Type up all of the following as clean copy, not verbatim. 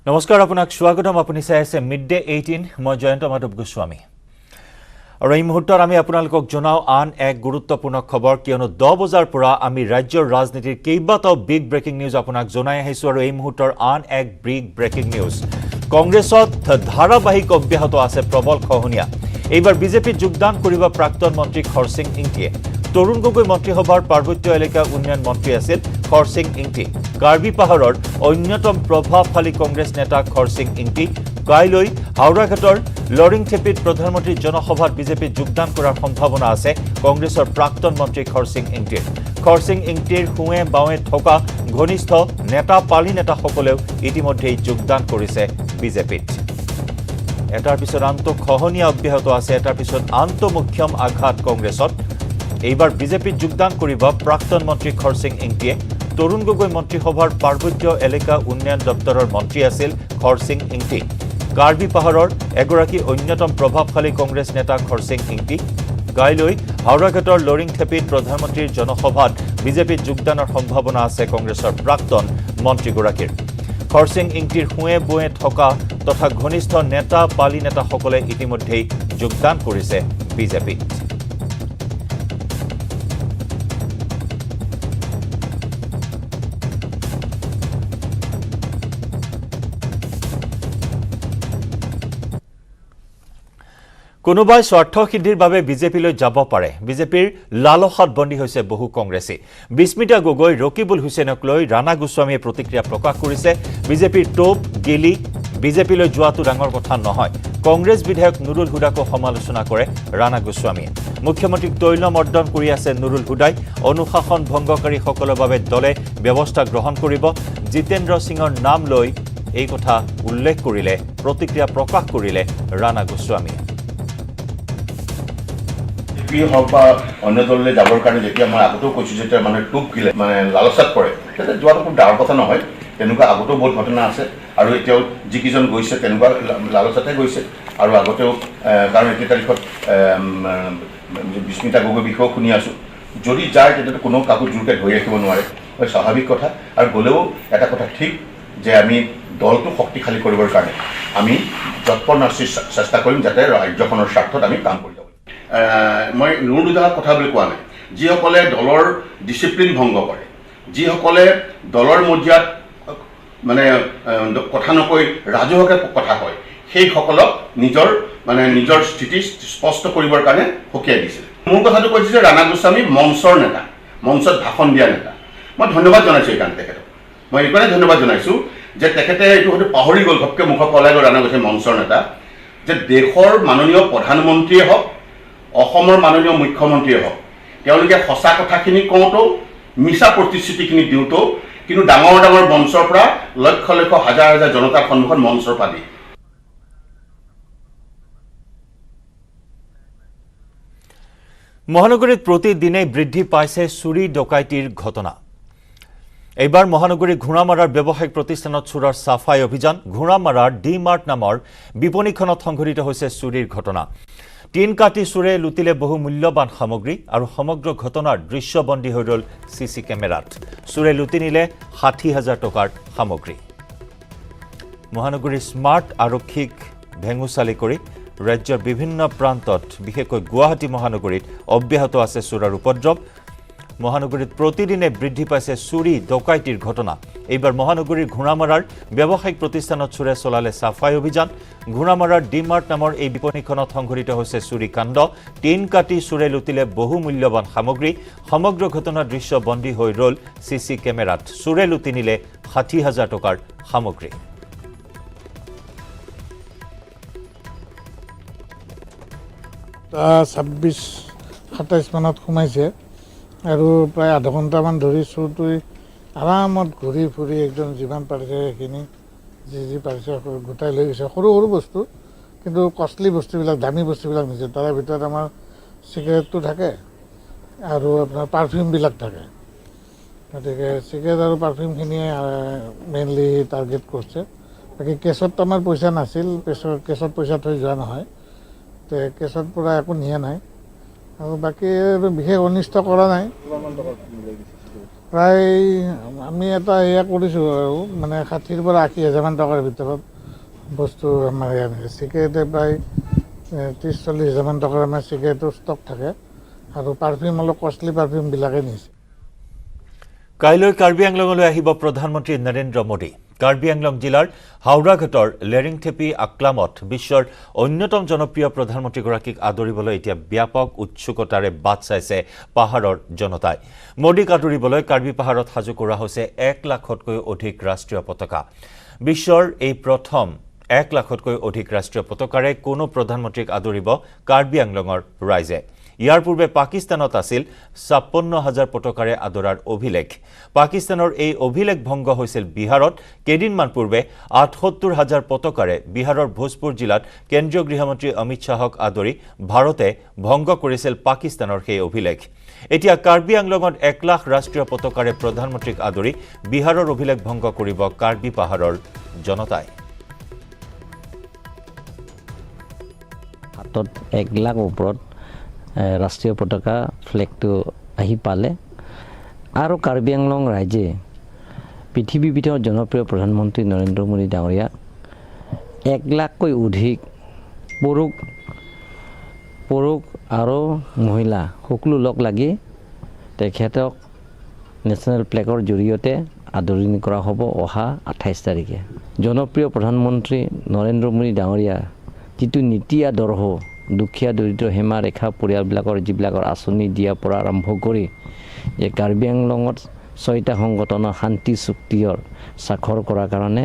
নমস্কাৰ আপোনাক স্বাগতম আপুনি চাই আছে মিড ডে 18 মই জয়ন্ত মাধৱ গোস্বামী আৰু এই মুহূৰ্তত আমি আপোনালোকক জনাও আন এক গুৰুত্বপূৰ্ণ খবৰ কিয়নো 10 বজাৰ পৰা আমি ৰাজ্যৰ ৰাজনীতিৰ কেইবাটাও বিগ ব্ৰেকিং নিউজ আপোনাক জনাই আহিছো আৰু এই মুহূৰ্তৰ আন এক বিগ ব্ৰেকিং নিউজ কংগ্ৰেছত ধাৰাবাহিক অব্যাহত আছে প্ৰবল খহনীয়া এইবাৰ বিজেপিত যোগদান কৰিব প্ৰাক্তন মন্ত্ৰী খৰসিং ইংটিয়ে তৰুণ গগৈ মন্ত্ৰীসভাৰ পাৰ্বত্য এলেকা উন্নয়ন মন্ত্ৰী আছিল খৰসিং ইংটি কাৰ্বি পাহাৰৰ অন্যতম প্ৰভাৱশালী কংগ্ৰেছ নেতা খৰসিং ইংটি কাইলৈ হাওৰাঘাটৰ লৰিংথেপিত প্ৰধানমন্ত্ৰী জনসভাত বিজেপিত যোগদান কৰাৰ সম্ভাৱনা আছে কংগ্ৰেছৰ প্ৰাক্তন মন্ত্ৰী খৰসিং ইংটিৰ খৰসিং ইংটিৰ হুৱে বাৱে থকা ঘনিষ্ঠ নেতা পালি নেতাসকলেও ইতিমধ্যে যোগদান কৰিছে বিজেপিত এটাৰ পিছত আন্ত খহনীয়া অব্যাহত আছে এটাৰ পিছত আন্তঃমুখ্যম আঘাত কংগ্ৰেছত এইবাৰ বিজেপিত যোগদান কৰিব প্ৰাক্তন মন্ত্ৰী খৰসিং ইংটিয়ে তৰুণ গগৈ মন্ত্ৰীসভাৰ পাৰ্বত্য এলেকা উন্নয়ন দপ্তৰৰ মন্ত্ৰী আছিল খৰসিং ইংটি কাৰ্বি পাহাৰৰ এগৰাকী অন্যতম প্ৰভাৱশালী কংগ্ৰেছ নেতা খৰসিং ইংটি কাইলৈ হাওৰাঘাটৰ লৰিংথেপিত প্ৰধানমন্ত্ৰীৰ জনসভাত বিজেপিত যোগদানৰ সম্ভাৱনা আছে কংগ্ৰেছৰ প্ৰাক্তন মন্ত্ৰীগৰাকীৰ খৰসিং ইংটিৰ হুৱে বুৱে থকা তথা ঘনিষ্ঠ নেতা পালি নেতাসকলে ইতিমধ্যেই যোগদান কৰিছে বিজেপিত কোনোবাই স্বাৰ্থ সিদ্ধিৰ বাবে বিজেপিলৈ যাব পাৰে বিজেপিৰ লালসাত বন্দী হৈছে বহু কংগ্ৰেছী বিস্মিতা গগৈ ৰকিবুল হুছেইনক লৈ ৰাণা গোস্বামীয়ে প্ৰতিক্ৰিয়া প্ৰকাশ কৰিছে বিজেপিৰ টোপ গেলি বিজেপিলৈ যোৱাটো ডাঙৰ কথা নহয় কংগ্ৰেছ বিধায়ক নুৰুল হুদাকো সমালোচনা কৰে ৰাণা গোস্বামীয়ে মুখ্যমন্ত্ৰীক তৈলমৰ্দন কৰি আছে নুৰুল হুদাই অনুশাসন ভংগকাৰীসকলৰ বাবে দলে ব্যৱস্থা গ্ৰহণ কৰিব জিতেন্দ্ৰ সিঙৰ নাম লৈ এই কথা উল্লেখ কৰিলে প্ৰতিক্ৰিয়া প্ৰকাশ কৰিলে ৰাণা গোস্বামীয়ে হওক বা অন্য দললৈ যাবৰ কাৰণে যেতিয়া মই আগতেও কৈছোঁ যেতিয়া মানে টোপ গিলে মানে লালচাত পৰে তেতিয়া যোৱাটো খুব ডাঙৰ কথা নহয় তেনেকুৱা আগতেও বহুত ঘটনা আছে আৰু এতিয়াও যিকেইজন গৈছে তেনেকুৱা লালচাতে গৈছে আৰু আগতেও কাৰণ এতিয়া তাৰিখত বিস্মিতা গগৈ বিষয়েও শুনি আছোঁ যদি যায় তেতিয়াতো কোনো কাকো জোৰকৈ ধৰি ৰাখিব নোৱাৰে স্বাভাৱিক কথা আৰু গ'লেও এটা কথা ঠিক যে আমি দলটো শক্তিশালী কৰিবৰ কাৰণে আমি যৎপৰোনাস্তি চেষ্টা কৰিম যাতে ৰাজ্যখনৰ স্বাৰ্থত আমি কাম কৰি যাব মই নুৰুল হুদাৰ কথা বুলি কোৱা নাই যিসকলে দলৰ ডিচিপ্লিন ভংগ কৰে যিসকলে দলৰ মজিয়াত মানে কথা নকৈ ৰাজহুৱাকৈ কথা কয় সেইসকলক নিজৰ স্থিতি স্পষ্ট কৰিবৰ কাৰণে সকীয়াই দিছিল মোৰ কথাটো কৈছে যে ৰাণা গোস্বামী মঞ্চৰ নেতা মঞ্চত ভাষণ দিয়া নেতা মই ধন্যবাদ জনাইছোঁ এইকাৰণে তেখেতক মই এইকাৰণে ধন্যবাদ জনাইছোঁ যে তেখেতে এইটো হয়তো পাহৰি গ'ল ঘপকৈ মুখৰ পলাই গ'ল ৰাণা গোস্বামী মঞ্চৰ নেতা যে দেশৰ মাননীয় প্ৰধানমন্ত্ৰীয়ে হওক অসমৰ মাননীয় মুখ্যমন্ত্ৰীয়ে হওক তেওঁলোকে সঁচা কথাখিনি কওঁতেও মিছা প্ৰতিশ্ৰুতিখিনি দিওঁতেও কিন্তু ডাঙৰ ডাঙৰ মঞ্চৰ পৰা লক্ষ লক্ষ হাজাৰ হাজাৰ জনতাৰ সন্মুখত মঞ্চৰ পৰা দিয়ে মহানগৰীত প্ৰতিদিনে বৃদ্ধি পাইছে চুৰি ডকাইতিৰ ঘটনা এইবাৰ মহানগৰীৰ ঘোঁৰামাৰাৰ ব্যৱসায়িক প্ৰতিষ্ঠানত চোৰাৰ সাফাই অভিযান ঘোঁৰামাৰাৰ ডি মাৰ্ট নামৰ বিপণীখনত সংঘটিত হৈছে চুৰিৰ ঘটনা টিন কাটি চোৰে লুটিলে বহু মূল্যৱান সামগ্ৰী আৰু সমগ্ৰ ঘটনাৰ দৃশ্যবন্দী হৈ ৰল সিসি কেমেৰাত চোৰে লুটি নিলে ৬০,০০০ টকাৰ সামগ্ৰী মহানগৰীৰ স্মাৰ্ট আৰক্ষীক ভেঙুচালি কৰি ৰাজ্যৰ বিভিন্ন প্ৰান্তত বিশেষকৈ গুৱাহাটী মহানগৰীত অব্যাহত আছে চোৰাৰ উপদ্ৰৱ মহানগৰীত প্ৰতিদিনে বৃদ্ধি পাইছে চুৰি ডকাইতিৰ ঘটনা এইবাৰ মহানগৰীৰ ঘোঁৰামাৰাৰ ব্যৱসায়িক প্ৰতিষ্ঠানত চোৰে চলালে সাফাই অভিযান ঘোঁৰামাৰাৰ ডি মাৰ্ট নামৰ এই বিপণীখনত সংঘটিত হৈছে চুৰি কাণ্ড টিন কাটি চোৰে লুটিলে বহু মূল্যৱান সামগ্ৰী সমগ্ৰ ঘটনাৰ দৃশ্য বন্দী হৈ ৰল সিসি কেমেৰাত চোৰে লুটি নিলে ৬০,০০০ টকাৰ সামগ্ৰী ২৬-২৭ মানত সোমাইছে আৰু প্ৰায় আধা ঘণ্টামান ধৰি চোৰটোৱে আৰামত ঘূৰি ফুৰি একদম যিমান পাৰিছে সেইখিনি যি পাৰিছে গোটাই লৈ গৈছে সৰু সৰু বস্তু কিন্তু কষ্টলি বস্তুবিলাক দামী বস্তুবিলাক নিছে তাৰে ভিতৰত আমাৰ চিগাৰেটটো থাকে আৰু আপোনাৰ পাৰফিউমবিলাক থাকে গতিকে চিগাৰেট আৰু পাৰফিউমখিনিয়ে মেইনলি টাৰ্গেট কৰিছে বাকী কেছত আমাৰ পইচা নাছিল কেছত পইচা থৈ যোৱা নহয় তো কেছত পৰা একো নিয়া নাই আৰু বাকী বিশেষ অনিষ্ট কৰা নাই প্ৰায় আমি এটা এয়া কৰিছোঁ আৰু মানে 60,000 পৰা 80,000 টকাৰ ভিতৰত বস্তু আমাৰ ইয়াত চিগাৰেটে প্ৰায় 30-40,000 টকাৰ আমাৰ চিগাৰেটৰ ষ্টক থাকে আৰু পাৰফিউম অলপ কষ্টলি পাৰফিউমবিলাকে নিছে। কাইলৈ কাৰ্বি আংলঙলৈ আহিব প্ৰধানমন্ত্ৰী নৰেন্দ্ৰ মোদী। কাৰ্বি আংলং জিলাৰ হাওৰাঘাটৰ লেৰিংথেপি আক্লামত বিশ্বৰ অন্যতম জনপ্ৰিয় প্ৰধানমন্ত্ৰীগৰাকীক আদৰিবলৈ এতিয়া ব্যাপক উৎসুকতাৰে বাট চাইছে পাহাৰৰ জনতাই। মোদীক আদৰিবলৈ কাৰ্বি পাহাৰত সাজু কৰা হৈছে 1 লাখতকৈ অধিক ৰাষ্ট্ৰীয় পতাকা। বিশ্বৰ এই প্ৰথম 1 লাখতকৈ অধিক ৰাষ্ট্ৰীয় পতাকাৰে কোনো প্ৰধানমন্ত্ৰীক আদৰিব কাৰ্বি আংলঙৰ ৰাইজে। ইয়াৰ পূৰ্বে পাকিস্তানত আছিল 56,000 পতাকাৰে আদৰাৰ অভিলেখ। পাকিস্তানৰ এই অভিলেখ ভংগ হৈছিল বিহাৰত। কেইদিনমান পূৰ্বে 78,000 পতাকাৰে বিহাৰৰ ভোজপুৰ জিলাত কেন্দ্ৰীয় গৃহমন্ত্ৰী অমিত শ্বাহক আদৰি ভাৰতে ভংগ কৰিছিল পাকিস্তানৰ সেই অভিলেখ। এতিয়া কাৰ্বি আংলঙত 1 লাখ ৰাষ্ট্ৰীয় পতাকাৰে প্ৰধানমন্ত্ৰীক আদৰি বিহাৰৰ অভিলেখ ভংগ কৰিব কাৰ্বি পাহাৰৰ জনতাই। হাতত 1 লাখ ওপৰত ৰাষ্ট্ৰীয় পতাকা ফ্লেগটো আহি পালে আৰু কাৰ্বি আংলং ৰাইজে পৃথিৱীৰ ভিতৰত জনপ্ৰিয় প্ৰধানমন্ত্ৰী নৰেন্দ্ৰ মোদী ডাঙৰীয়াক 1 লাখকৈ অধিক পুৰুষ আৰু মহিলা সকলো লগ লাগি তেখেতক নেশ্যনেল ফ্লেগৰ জৰিয়তে আদৰণি কৰা হ'ব অহা 28 তাৰিখে। জনপ্ৰিয় প্ৰধানমন্ত্ৰী নৰেন্দ্ৰ মোদী ডাঙৰীয়া যিটো নীতি আদৰ্শ দুখীয়া দৰিদ্ৰ সীমা ৰেখা পৰিয়ালবিলাকৰ যিবিলাকৰ আঁচনি দিয়াৰ পৰা আৰম্ভ কৰি যে কাৰ্বি আংলঙত 6টা সংগঠনৰ শান্তি চুক্তিৰ স্বাক্ষৰ কৰাৰ কাৰণে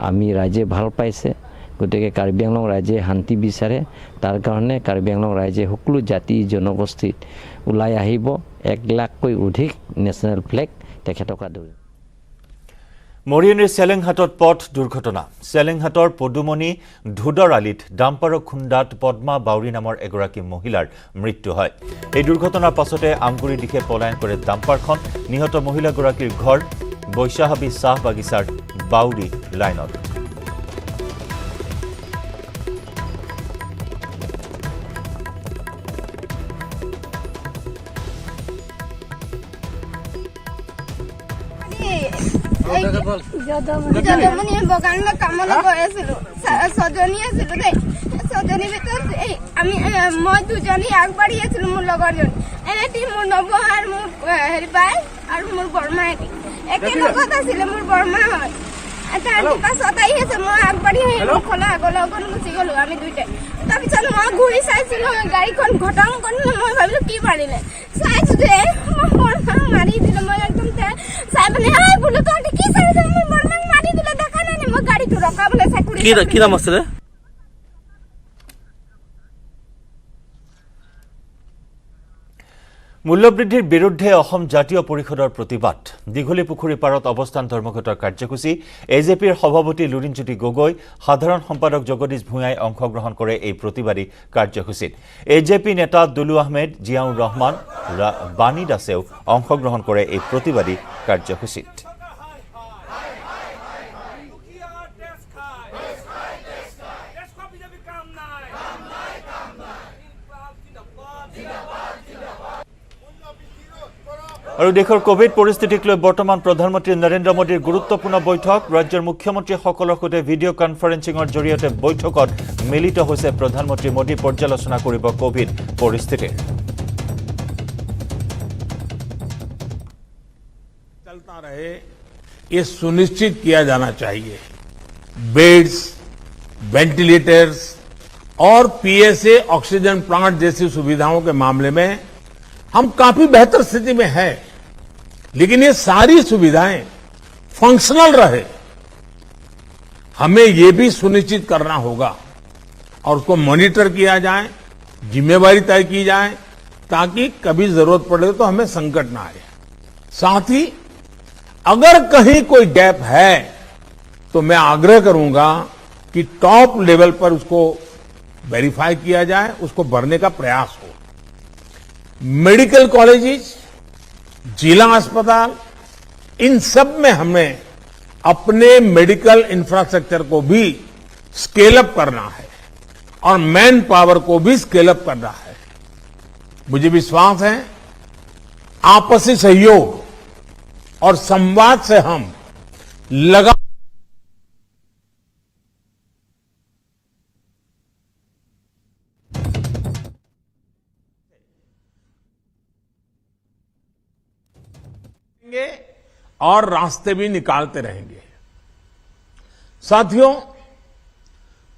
আমি ৰাইজে ভাল পাইছে। গতিকে কাৰ্বি আংলং ৰাইজে শান্তি বিচাৰে, তাৰ কাৰণে কাৰ্বি আংলং ৰাইজে সকলো জাতি জনগোষ্ঠীত ওলাই আহিব 1 লাখকৈ অধিক নেশ্যনেল ফ্লেগ তেখেতক আদৰি। মৰিয়নিৰ চেলেংহাটত পথ দুৰ্ঘটনা। চেলেংহাটৰ পদুমণি ধুদৰ আলিত ডাম্পাৰৰ খুন্দাত পদ্মা বাউৰী নামৰ এগৰাকী মহিলাৰ মৃত্যু হয়। এই দুৰ্ঘটনাৰ পাছতে আমগুৰিৰ দিশে পলায়ন কৰে ডাম্পাৰখন। নিহত মহিলাগৰাকীৰ ঘৰ বৈশাহাবী চাহ বাগিচাৰ বাউৰী লাইনত। যদমণি বগানত কামলৈ গৈ আছিলো, 6জনী আছিলো দেই। 6জনীৰ ভিতৰত মই 2জনী আগবাঢ়ি আছিলো, মোৰ লগৰজনী এটি মোৰ নবৌ আৰু মোৰ হেৰি বাই আৰু মোৰ বৰমা একে লগত আছিলে, মোৰ বৰমা হয়। তাৰ পাছত আহি আছে, মই আগবাঢ়ি আহিলো, খোলা আগলৈ অকণ গুচি গলো আমি দুইটাই। তাৰপিছত মই ঘূৰি চাইছিলো গাড়ীখন ঘটাং কৰিলো, মই ভাবিলো কি মাৰিলে, চাইছো যে মই বৰমাক মাৰি দিলো। মই একদম চাই মানে বোলো তহঁতি কি চাইছ, মোৰ বৰমাক মাৰি দিলে দেখা নাই, মই গাড়ীটো ৰখাবলৈ চাকৰি। কি নাম আছিলে? মূল্যবৃদ্ধিৰ বিৰুদ্ধে অসম জাতীয় পৰিষদৰ প্ৰতিবাদ। দীঘলী পুখুৰী পাৰত অৱস্থান ধৰ্মঘটৰ কাৰ্যসূচী। এজেপিৰ সভাপতি লুৰিণজ্যোতি গগৈ, সাধাৰণ সম্পাদক জগদীশ ভূঞাই অংশগ্ৰহণ কৰে এই প্ৰতিবাদী কাৰ্যসূচীত। এজেপি নেতা দুলু আহমেদ, জিয়াউৰ ৰহমান, বাণী দাসেও অংশগ্ৰহণ কৰে এই প্ৰতিবাদী কাৰ্যসূচীত। আৰু দেশৰ কোভিড পৰিস্থিতিক লৈ বৰ্তমান প্ৰধানমন্ত্ৰী নৰেন্দ্ৰ মোদীৰ গুৰুত্বপূৰ্ণ বৈঠক। ৰাজ্যৰ মুখ্যমন্ত্ৰীসকলৰ সৈতে ভিডিঅ' কনফাৰেন্সিঙৰ জৰিয়তে বৈঠকত মিলিত হৈছে প্ৰধানমন্ত্ৰী মোদী। পৰ্যালোচনা কৰিব কোভিড পৰিস্থিতিৰ। चलता रहे ये सुनिश्चित किया जाना चाहिए। बेड्स, वेंटिलेटर्स और पीएसए ऑक्सीजन प्लांट जैसी सुविधाओं के मामले में हम काफी बेहतर स्थिति में हैं, लेकिन ये सारी सुविधाएं फंक्शनल रहे, हमें ये भी सुनिश्चित करना होगा और उसको मॉनिटर किया जाए, जिम्मेवारी तय की जाए, ताकि कभी जरूरत पड़े तो हमें संकट ना आए। साथ ही अगर कहीं कोई गैप है तो मैं आग्रह करूंगा कि टॉप लेवल पर उसको वेरीफाई किया जाए, उसको भरने का प्रयास हो। मेडिकल कॉलेजेस, जिला अस्पताल, इन सब में हमें अपने मेडिकल इंफ्रास्ट्रक्चर को भी स्केल अप करना है और मैन पावर को भी स्केल अप करना है। मुझे विश्वास है आपसी सहयोग और संवाद से हम लगा और रास्ते भी निकालते रहेंगे। साथियों,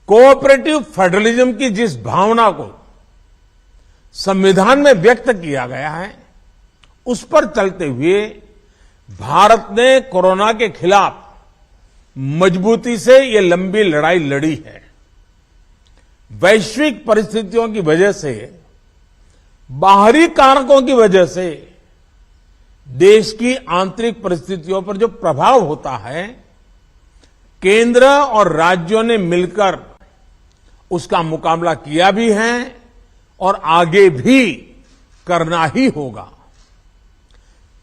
कोऑपरेटिव फेडरलिज्म की जिस भावना को संविधान में व्यक्त किया गया है, उस पर चलते हुए भारत ने कोरोना के खिलाफ मजबूती से ये लंबी लड़ाई लड़ी है। वैश्विक परिस्थितियों की वजह से, बाहरी कारकों की वजह से देश की आंतरिक परिस्थितियों पर जो प्रभाव होता है, केंद्र और राज्यों ने मिलकर उसका मुकाबला किया भी है और आगे भी करना ही होगा।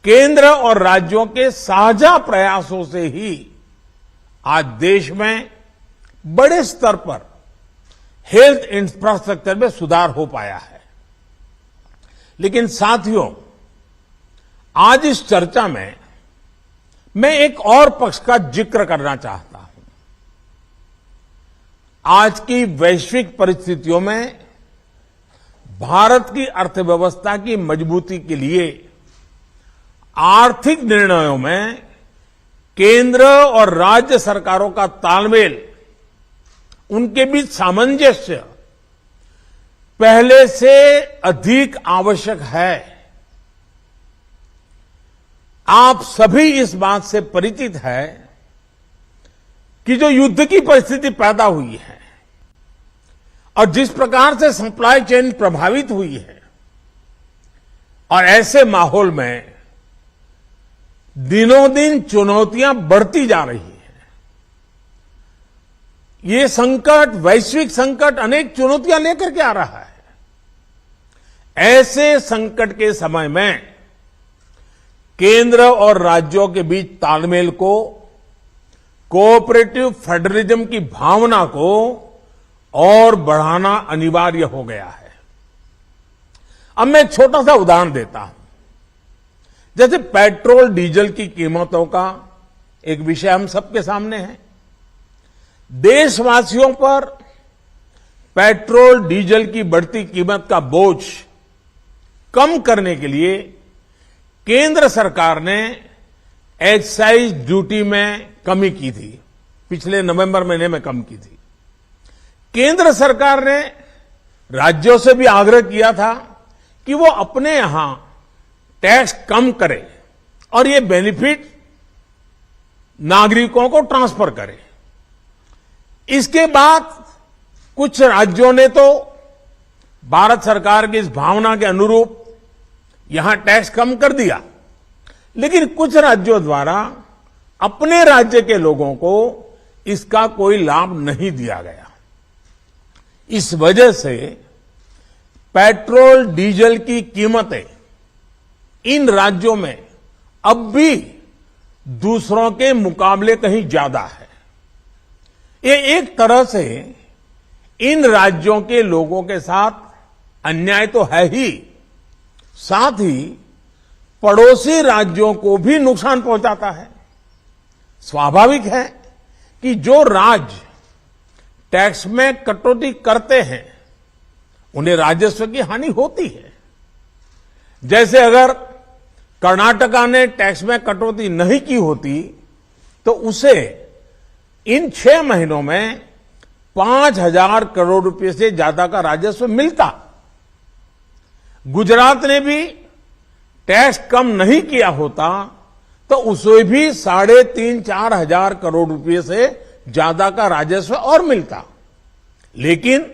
केंद्र और राज्यों के साझा प्रयासों से ही आज देश में बड़े स्तर पर हेल्थ इंफ्रास्ट्रक्चर में सुधार हो पाया है। लेकिन साथियों, आज इस चर्चा में मैं एक और पक्ष का जिक्र करना चाहता हूं। आज की वैश्विक परिस्थितियों में भारत की अर्थव्यवस्था की मजबूती के लिए आर्थिक निर्णयों में केंद्र और राज्य सरकारों का तालमेल, उनके बीच सामंजस्य पहले से अधिक आवश्यक है। आप सभी इस बात से परिचित है कि जो युद्ध की परिस्थिति पैदा हुई है और जिस प्रकार से सप्लाई चेन प्रभावित हुई है, और ऐसे माहौल में दिनों दिन चुनौतियां बढ़ती जा रही हैं। ये संकट, वैश्विक संकट, अनेक चुनौतियां लेकर के आ रहा है। ऐसे संकट के समय में केंद्र और राज्यों के बीच तालमेल को, कोऑपरेटिव फेडरलिज्म की भावना को और बढ़ाना अनिवार्य हो गया है। अब मैं एक छोटा सा उदाहरण देता हूं। जैसे पेट्रोल डीजल की कीमतों का एक विषय हम सबके सामने है। देशवासियों पर पेट्रोल डीजल की बढ़ती कीमत का बोझ कम करने के लिए केंद्र सरकार ने एक्साइज ड्यूटी में कमी की थी। पिछले नवंबर महीने में कम की थी। केंद्र सरकार ने राज्यों से भी आग्रह किया था कि वो अपने यहां टैक्स कम करे और ये बेनिफिट नागरिकों को ट्रांसफर करे। इसके बाद कुछ राज्यों ने तो भारत सरकार की इस भावना के अनुरूप यहां टैक्स कम कर दिया, लेकिन कुछ राज्यों द्वारा अपने राज्य के लोगों को इसका कोई लाभ नहीं दिया गया। इस वजह से पेट्रोल डीजल की कीमतें इन राज्यों में अब भी दूसरों के मुकाबले कहीं ज्यादा है। ये एक तरह से इन राज्यों के लोगों के साथ अन्याय तो है ही, साथ ही पड़ोसी राज्यों को भी नुकसान पहुंचाता है। स्वाभाविक है कि जो राज्य टैक्स में कटौती करते हैं उन्हें राजस्व की हानि होती है। जैसे अगर कर्नाटका ने टैक्स में कटौती नहीं की होती तो उसे इन 6 महीनों में 5,000 करोड़ रुपए से ज्यादा का राजस्व मिलता। गुजरात ने भी टैक्स कम नहीं किया होता तो उसे भी 3,500-4 हजार करोड़ रुपए से ज्यादा का राजस्व और मिलता। लेकिन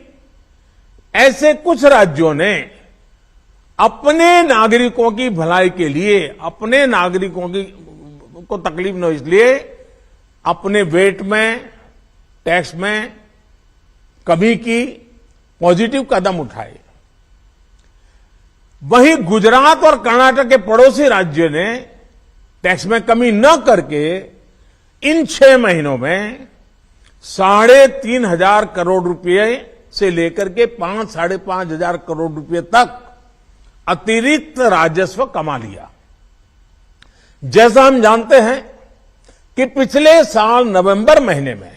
ऐसे कुछ राज्यों ने अपने नागरिकों की भलाई के लिए, अपने नागरिकों को तकलीफ न हो इसलिए अपने वेट में, टैक्स में कमी की पॉजिटिव कदम उठाए। वहीं गुजरात और कर्नाटक के पड़ोसी राज्य ने टैक्स में कमी न करके इन 6 महीनों में 3,500 करोड़ रुपए से लेकर के 5-5.5 हजार करोड़ रुपए तक अतिरिक्त राजस्व कमा लिया। जैसा हम जानते हैं कि पिछले साल नवंबर महीने में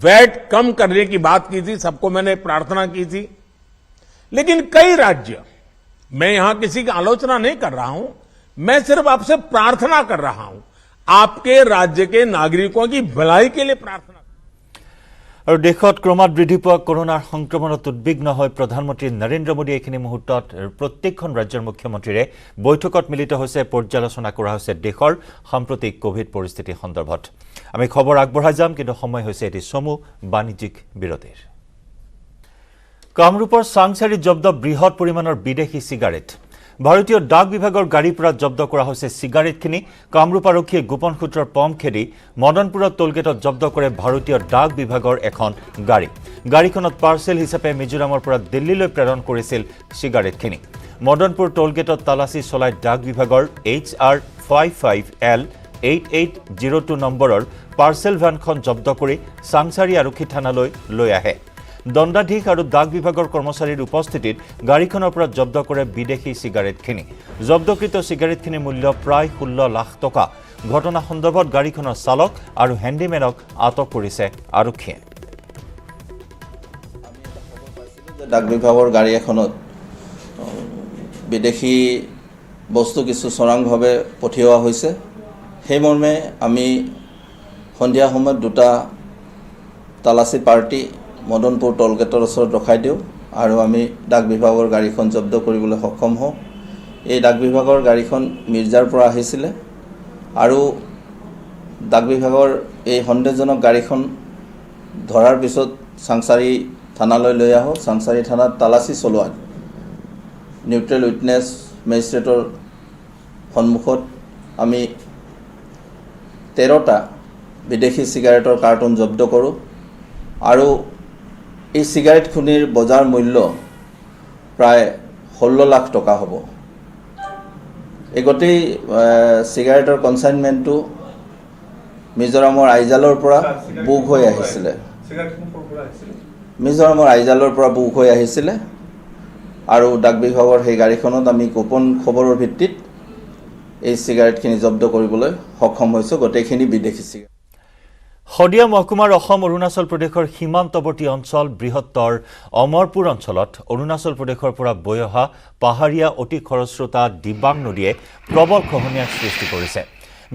वैट कम करने की बात की थी, सबको मैंने प्रार्थना की थी, लेकिन कई राज्य, मैं यहां किसी की आलोचना नहीं कर रहा हूं, मैं सिर्फ आपसे प्रार्थना कर रहा हूं, आपके राज्य के नागरिकों की भलाई के लिए प्रार्थना। और देशत क्रमात बृद्धि पा कोरोनार संक्रमणत उद्विग्न हो प्रधानमंत्री नरेंद्र मोदी एखिनि मुहूर्तत प्रत्येकखन राज्यर मुख्यमंत्रीरे बैठकत मिलित होइसे पर्यालोचना करा होइसे देशर साम्प्रतिक कोविड परिस्थिति सन्दर्भत। आमि खबर आगबঢ়াই যাম, কিন্তু সময় হৈছে এটি চমু বাণিজ্যিক বিৰতিৰ। কামৰূপৰ চাংচাৰীত জব্দ বৃহৎ পৰিমাণৰ বিদেশী সিগাৰেট। ভাৰতীয় ডাক বিভাগৰ গাড়ীৰ পৰা জব্দ কৰা হৈছে সিগাৰেটখিনি। কামৰূপ আৰক্ষীয়ে গোপন সূত্ৰৰ পম খেদি মদনপুৰত টোলগেটত জব্দ কৰে ভাৰতীয় ডাক বিভাগৰ এখন গাড়ী। গাড়ীখনত পাৰ্চেল হিচাপে মিজোৰামৰ পৰা দিল্লীলৈ প্ৰেৰণ কৰিছিল সিগাৰেটখিনি। মদনপুৰ টোলগেটত তালাচী চলাই ডাক বিভাগৰ HR55L 8802 নম্বৰৰ পাৰ্চেল ভ্যানখন জব্দ কৰি চাংচাৰী আৰক্ষী থানালৈ লৈ আহে। দণ্ডাধীশ আৰু ডাক বিভাগৰ কৰ্মচাৰীৰ উপস্থিতিত গাড়ীখনৰ পৰা জব্দ কৰে বিদেশী সিগাৰেটখিনি। জব্দকৃত সিগাৰেটখিনিৰ মূল্য প্ৰায় 16 লাখ টকা। ঘটনা সন্দৰ্ভত গাড়ীখনৰ চালক আৰু হেণ্ডিমেনক আটক কৰিছে আৰক্ষীয়ে। ডাক বিভাগৰ গাড়ী এখনত বিদেশী বস্তু কিছু চোৰাংভাৱে পঠিওৱা হৈছে। সেই মৰ্মে আমি সন্ধিয়া সময়ত দুটা তালাচী পাৰ্টি মদনপুৰ টোলগেটৰ ওচৰত ৰখাই দিওঁ আৰু আমি ডাক বিভাগৰ গাড়ীখন জব্দ কৰিবলৈ সক্ষম হওঁ। এই ডাক বিভাগৰ গাড়ীখন মিৰ্জাৰ পৰা আহিছিলে আৰু ডাক বিভাগৰ এই সন্দেহজনক গাড়ীখন ধৰাৰ পিছত চাংচাৰী থানালৈ লৈ আহোঁ। চাংচাৰী থানাত তালাচী চলোৱাত নিউট্ৰেল উইটনেছ মেজিষ্ট্ৰেটৰ সন্মুখত আমি 13টা বিদেশী সিগাৰেটৰ কাৰ্টুন জব্দ কৰোঁ আৰু এই সিগাৰেটখিনিৰ বজাৰ মূল্য প্ৰায় 16 লাখ টকা হ'ব। এই গোটেই সিগাৰেটৰ কনচাইনমেণ্টটো মিজোৰামৰ আইজালৰ পৰা বুক হৈ আহিছিলে। মিজোৰামৰ আইজালৰ পৰা বুক হৈ আহিছিলে আৰু ডাক বিভাগৰ সেই গাড়ীখনত আমি গোপন খবৰৰ ভিত্তিত এই সিগাৰেটখিনি জব্দ কৰিবলৈ সক্ষম হৈছোঁ। গোটেইখিনি বিদেশী সিগাৰেট। শদিয়া মহকুমাৰ অসম অৰুণাচল প্ৰদেশৰ সীমান্তৱৰ্তী অঞ্চল বৃহত্তৰ অমৰপুৰ অঞ্চলত অৰুণাচল প্ৰদেশৰ পৰা বৈ অহা পাহাৰীয়া অতি খৰস্ৰোতা দিবাং নদীয়ে প্ৰবল খহনীয়াৰ সৃষ্টি কৰিছে।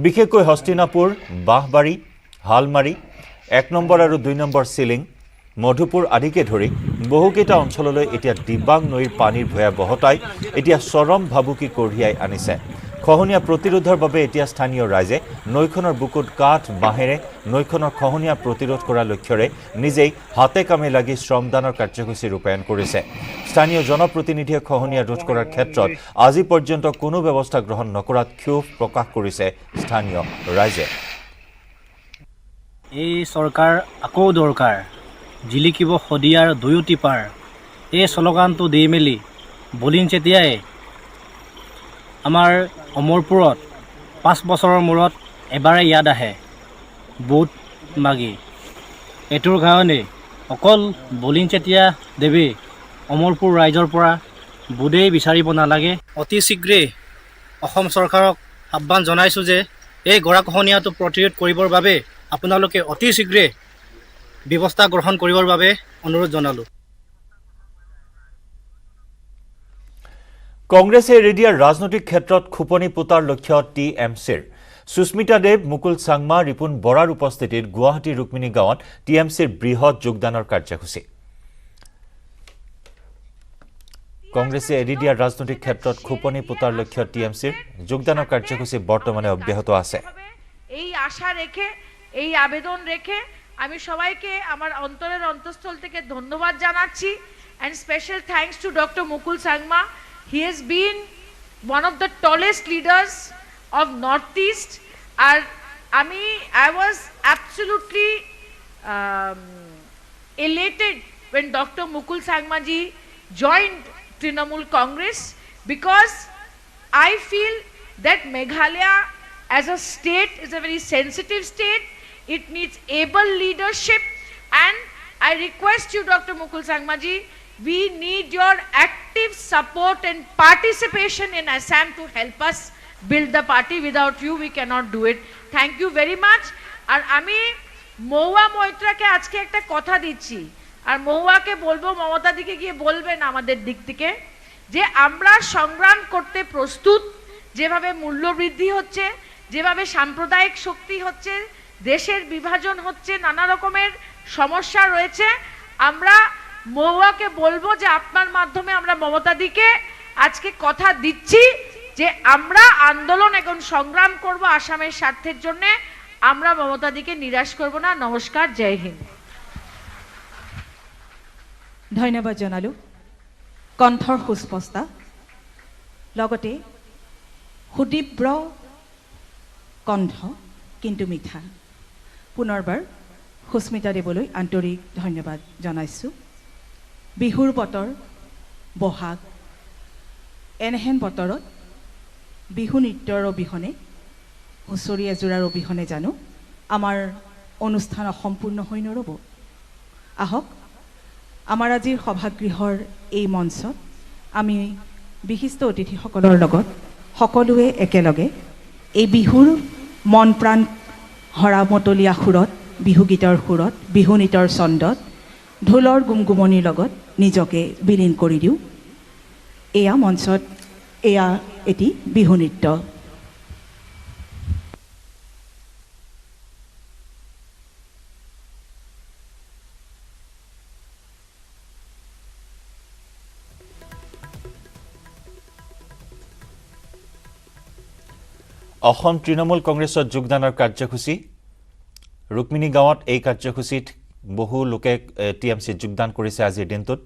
বিশেষকৈ হস্তিনাপুৰ, বাঁহবাৰী, হালমাৰী, 1 নম্বৰ আৰু 2 নম্বৰ চিলিং, মধুপুৰ আদিকে ধৰি বহুকেইটা অঞ্চললৈ এতিয়া দিবাং নৈৰ পানীৰ ভয়াৱহতাই এতিয়া চৰম ভাবুকি কঢ়িয়াই আনিছে। খহনীয়া প্ৰতিৰোধৰ বাবে এতিয়া স্থানীয় ৰাইজে নৈখনৰ বুকুত কাঠ বাঁহেৰে নৈখনৰ খহনীয়া প্ৰতিৰোধ কৰাৰ লক্ষ্যৰে নিজেই হাতে কামে লাগি শ্ৰমদানৰ কাৰ্যসূচী ৰূপায়ণ কৰিছে। স্থানীয় জনপ্ৰতিনিধিয়ে খহনীয়া ৰোধ কৰাৰ ক্ষেত্ৰত আজি পৰ্যন্ত কোনো ব্যৱস্থা গ্ৰহণ নকৰাত ক্ষোভ প্ৰকাশ কৰিছে স্থানীয় ৰাইজে। এই চৰকাৰ আকৌ দৰকাৰ, জিলিকিব শদিয়াৰ দুয়োটি পাৰ। এই শ্লোগানটো দি মেলি বলিন চেতিয়াই আমাৰ অমৰপুৰত 5 বছৰৰ মূৰত এবাৰে ইয়াত আহে বুট মাগি। এইটোৰ কাৰণে অকল বলিন চেতিয়া দেৱী অমৰপুৰ ৰাইজৰ পৰা বুটেই বিচাৰিব নালাগে। অতি শীঘ্ৰেই অসম চৰকাৰক আহ্বান জনাইছোঁ যে এই গৰাখহনীয়াটো প্ৰতিৰোধ কৰিবৰ বাবে আপোনালোকে অতি শীঘ্ৰে ব্যৱস্থা গ্ৰহণ কৰিবৰ বাবে অনুৰোধ জনালোঁ। কংগ্ৰেছে এৰি দিয়া ৰাজনৈতিক ক্ষেত্ৰত খোপনি পোতাৰ লক্ষ্য TMCৰ। সুস্মিতা দেৱ, মুকুল চাংমা, ৰিপুণ বৰাৰ উপস্থিতিত গুৱাহাটীৰ ৰুক্মিণী গাঁৱত TMCৰ বৃহৎ যোগদানৰ কাৰ্যসূচী। কংগ্ৰেছে এৰি দিয়া ৰাজনৈতিক ক্ষেত্ৰত খোপনি পোতাৰ লক্ষ্য TMCৰ যোগদানৰ কাৰ্যসূচী বৰ্তমানে অব্যাহত আছে। এই আশা রেখে, এই আবেদন রেখে আমি সবাইকে আমার অন্তরের অন্তঃস্থল থেকে ধন্যবাদ জানাচ্ছি। and special thanks to Dr. Mukul Sangma. He has been one of the tallest leaders of Northeast. I was absolutely elated when Dr. Mukul Sangma ji joined Trinamool Congress, because I feel that Meghalaya as a state is a very sensitive state. It needs able leadership, and I request you, Dr. Mukul Sangma ji, we need your active support and participation in Assam to help us build the party. Without you, we cannot do it. Thank you very much. আর আমি মহুয়া মৈত্রাকে আজকে একটা কথা দিচ্ছি, আর মহুয়াকে বলবো মমতা দিকে গিয়ে বলবেন আমাদের দিক থেকে যে আমরা সংগ্রাম করতে প্রস্তুত। যেভাবে মূল্যবৃদ্ধি হচ্ছে, যেভাবে সাম্প্রদায়িক শক্তি হচ্ছে, দেশের বিভাজন হচ্ছে, নানা রকমের সমস্যা রয়েছে, আমরা মহুয়াকে বলবো যে আপনার মাধ্যমে আমরা মমতা দিকে আজকে কথা দিচ্ছি যে আমরা আন্দোলন এখন সংগ্রাম করব আসামের স্বার্থের জন্য। আমরা মমতা দিকে নিরাশ করব না। নমস্কার, জয় হিন্দ। ধন্যবাদ জনালো। কণ্ঠৰ সুস্পষ্টা, লগতে সুতীব্ৰ কণ্ঠ কিন্তু মিঠা। পুনৰবাৰ সুস্মিতা দেৱলৈ আন্তৰিক ধন্যবাদ জনাইছোঁ। বিহুৰ বতৰ, বহাগ, এনেহেন বতৰত বিহু নৃত্যৰ অবিহনে, হুঁচৰি এযোৰাৰ অবিহনে জানো আমাৰ অনুষ্ঠান অসম্পূৰ্ণ হৈ নৰ'ব। আহক আমাৰ আজিৰ সভাগৃহৰ এই মঞ্চত আমি বিশিষ্ট অতিথিসকলৰ লগত সকলোৱে একেলগে এই বিহুৰ মন প্ৰাণ হৰামতলীয়া সুৰত, বিহুগীতৰ সুৰত, বিহু নৃত্যৰ ছন্দত, ঢোলৰ গুমগুমনিৰ লগত নিজকে বিলীন কৰি দিওঁ। এয়া মঞ্চত, এয়া এটি বিহু নৃত্য। অসম তৃণমূল কংগ্ৰেছত যোগদানৰ কাৰ্যসূচী। ৰুক্মিণী গাঁৱত এই কাৰ্যসূচীত বহু লোকে TMCত যোগদান কৰিছে আজিৰ দিনটোত,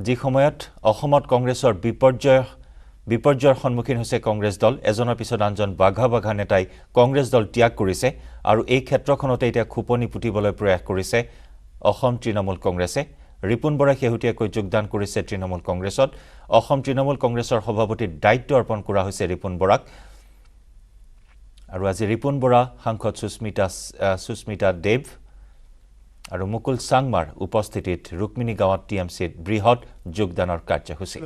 যি সময়ত অসমত কংগ্ৰেছৰ বিপৰ্যয়ৰ সন্মুখীন হৈছে কংগ্ৰেছ দল। এজনৰ পিছত আনজন বাঘা বাঘা নেতাই কংগ্ৰেছ দল ত্যাগ কৰিছে আৰু এই ক্ষেত্ৰখনতে এতিয়া খোপনি পুতিবলৈ প্ৰয়াস কৰিছে অসম তৃণমূল কংগ্ৰেছে। ৰিপুণ বৰাই শেহতীয়াকৈ যোগদান কৰিছে তৃণমূল কংগ্ৰেছত। অসম তৃণমূল কংগ্ৰেছৰ সভাপতিৰ দায়িত্ব অৰ্পণ কৰা হৈছে ৰিপুণ বৰাক। আৰু আজি ৰিপুণ বৰা, সাংসদ সুস্মিতা দেৱ আৰু মুকুল চাংমাৰ উপস্থিতিত ৰুক্মিণী গাঁৱত TMCত বৃহৎ যোগদানৰ কাৰ্যসূচী।